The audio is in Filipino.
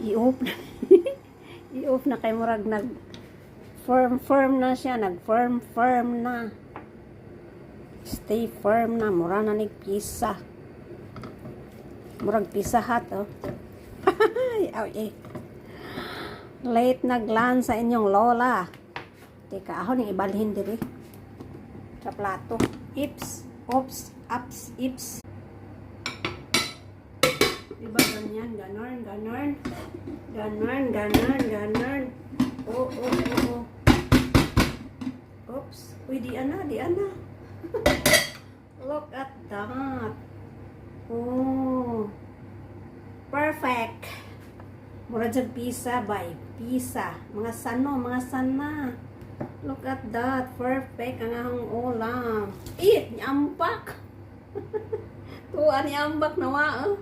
I-off na. I-off na kay murag nag firm na siya, nag firm na. Stay firm na, mura na nig pisa. Murag Pizza Hut, oh. Ay, eh. Late naglan sa inyong lola. Teka, ako nang ibalhin diri. Sa plato. Ips, ops, ups, ips. Diba ganyan? Ganon. Ganon. Oh. Oops. Uy, di ana. Look at that. Oh. Perfect. Mura dyan pizza by pizza. Mga sana. Look at that. Perfect ang ahong ulam. Eat! Niambak! Tuwa niambak na wa, oh.